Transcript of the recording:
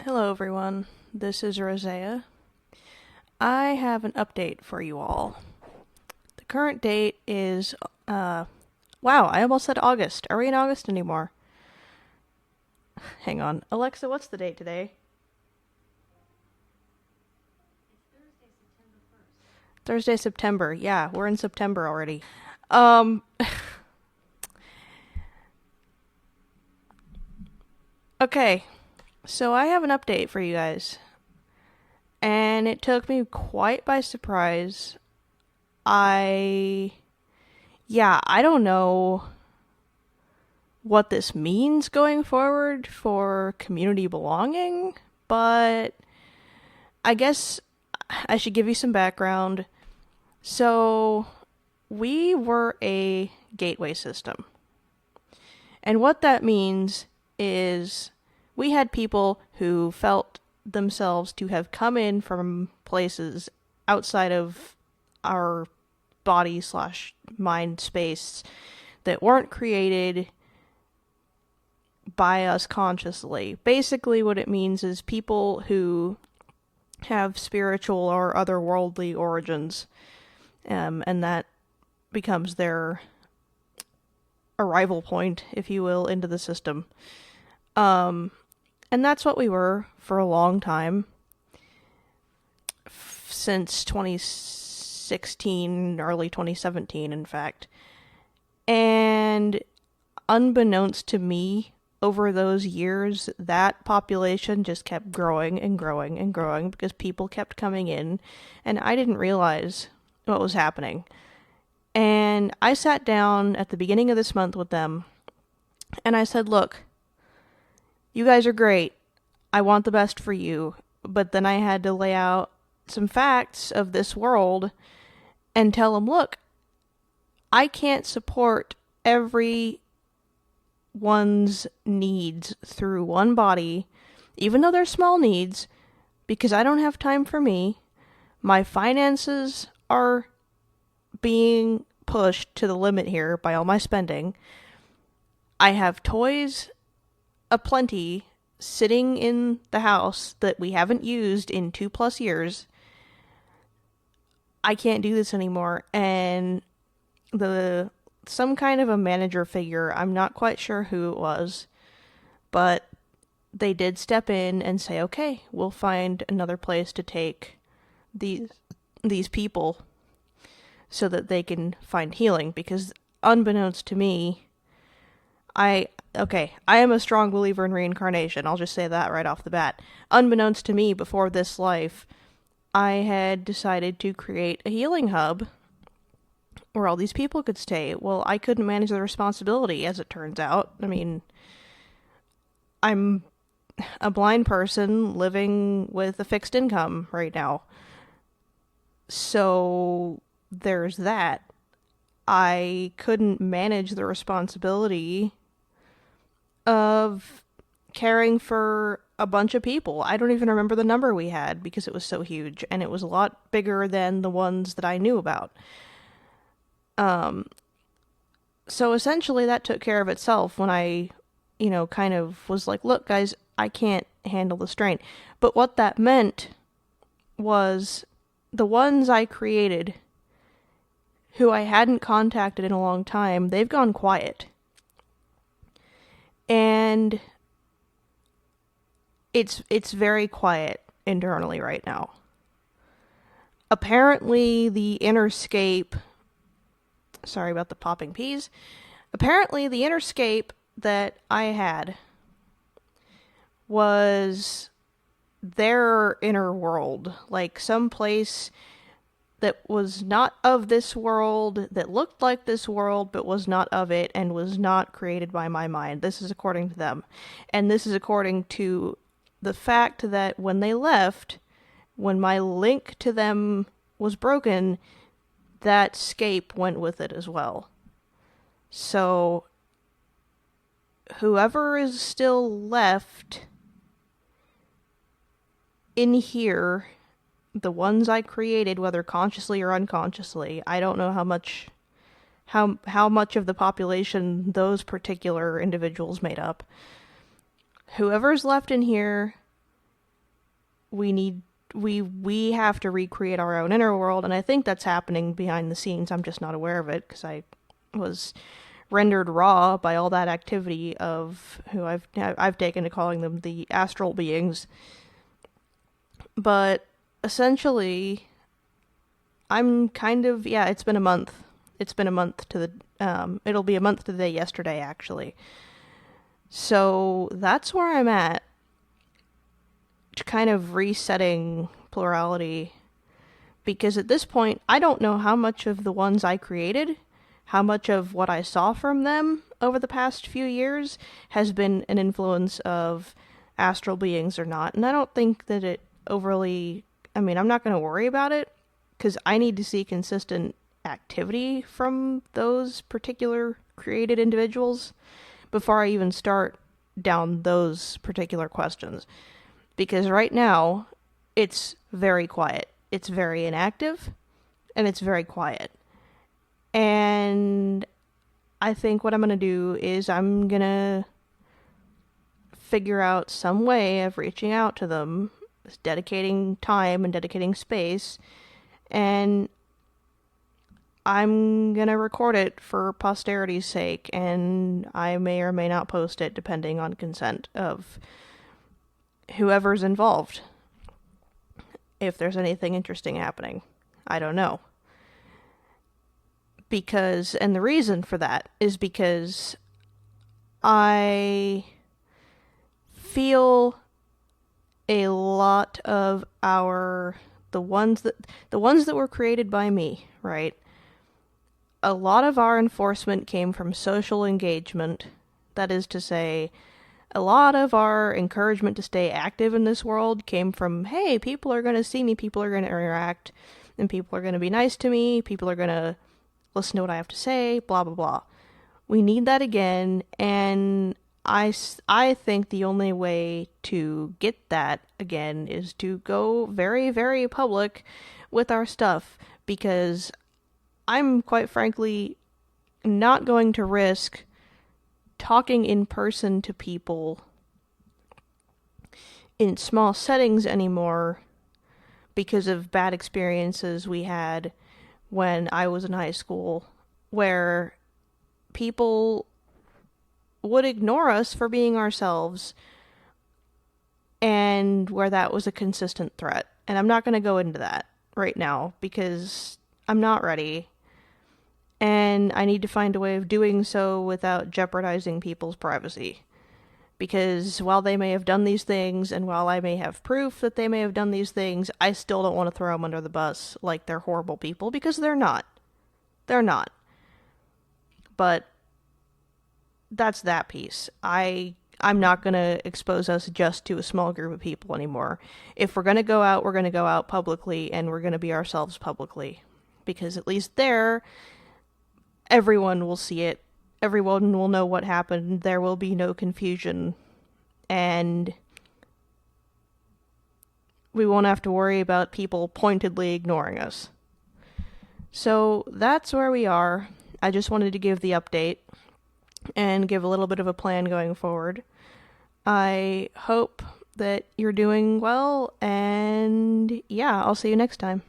Hello, everyone. This is Rosea. I have an update for you all. The current date is, wow, I almost said August. Are we in August anymore? Hang on. Alexa, what's the date today? Thursday, September. Yeah, we're in September already. Um, okay. So I have an update for you guys. And it took me quite by surprise. I. Yeah, I don't know what this means going forward for community belonging, but I guess I should give you some background. So, we were a gateway system. And what that means is we had people who felt themselves to have come in from places outside of our body slash mind space that weren't created by us consciously. Basically, what it means is people who have spiritual or otherworldly origins, and that becomes their arrival point, if you will, into the system. And that's what we were for a long time, since 2016, early 2017, in fact. And unbeknownst to me, over those years, that population just kept growing and growing and growing because people kept coming in, and I didn't realize what was happening. And I sat down at the beginning of this month with them, and I said, look, you guys are great. I want the best for you. But then I had to lay out some facts of this world and tell them, look, I can't support everyone's needs through one body, even though they're small needs, because I don't have time for me. My finances are being pushed to the limit here by all my spending. I have toys aplenty sitting in the house that we haven't used in 2+ years. I can't do this anymore. And some kind of a manager figure, I'm not quite sure who it was, but they did step in and say, okay, we'll find another place to take these people so that they can find healing, because unbeknownst to me, I am a strong believer in reincarnation. I'll just say that right off the bat. Unbeknownst to me, before this life, I had decided to create a healing hub where all these people could stay. Well, I couldn't manage the responsibility, as it turns out. I mean, I'm a blind person living with a fixed income right now. So there's that. I couldn't manage the responsibility of caring for a bunch of people. I don't even remember the number we had because it was so huge, and it was a lot bigger than the ones that I knew about. So essentially that took care of itself when I, kind of was like, look, guys, I can't handle the strain. But what that meant was the ones I created, who I hadn't contacted in a long time, they've gone quiet. And it's very quiet internally right now. Apparently the innerscape, sorry about the popping peas, apparently the innerscape that I had was their inner world, like some place that was not of this world, that looked like this world, but was not of it, and was not created by my mind. This is according to them. And this is according to the fact that when they left, when my link to them was broken, that scape went with it as well. So, whoever is still left in here, the ones I created, whether consciously or unconsciously, I don't know how much of the population those particular individuals made up. Whoever's left in here we have to recreate our own inner world, and I think that's happening behind the scenes. I'm just not aware of it because I was rendered raw by all that activity of who I've taken to calling them the astral beings. But essentially, I'm kind of, yeah, it's been a month. It's been a month to the it'll be a month to the day yesterday, actually. So that's where I'm at, kind of resetting plurality, because at this point I don't know how much of the ones I created, how much of what I saw from them over the past few years has been an influence of astral beings or not. And I don't think that it overly, I mean, I'm not going to worry about it because I need to see consistent activity from those particular created individuals before I even start down those particular questions. Because right now, it's very quiet. It's very inactive, and it's very quiet. And I think what I'm going to do is I'm going to figure out some way of reaching out to them, dedicating time and dedicating space, and I'm going to record it for posterity's sake, and I may or may not post it depending on consent of whoever's involved. If there's anything interesting happening, I don't know. Because, and the reason for that is because I feel a lot of the ones that were created by me, right? A lot of our enforcement came from social engagement. That is to say, a lot of our encouragement to stay active in this world came from, hey, people are going to see me, people are going to interact, and people are going to be nice to me, people are going to listen to what I have to say, blah, blah, blah. We need that again, and I think the only way to get that again is to go very, very public with our stuff, because I'm quite frankly not going to risk talking in person to people in small settings anymore because of bad experiences we had when I was in high school, where people would ignore us for being ourselves, and where that was a consistent threat. And I'm not going to go into that right now because I'm not ready. And I need to find a way of doing so without jeopardizing people's privacy. Because while they may have done these things, and while I may have proof that they may have done these things, I still don't want to throw them under the bus like they're horrible people, because they're not. They're not. But that's that piece. I'm not going to expose us just to a small group of people anymore. If we're going to go out, we're going to go out publicly, and we're going to be ourselves publicly. Because at least there, everyone will see it. Everyone will know what happened. There will be no confusion. And we won't have to worry about people pointedly ignoring us. So that's where we are. I just wanted to give the update and give a little bit of a plan going forward. I hope that you're doing well, and yeah, I'll see you next time.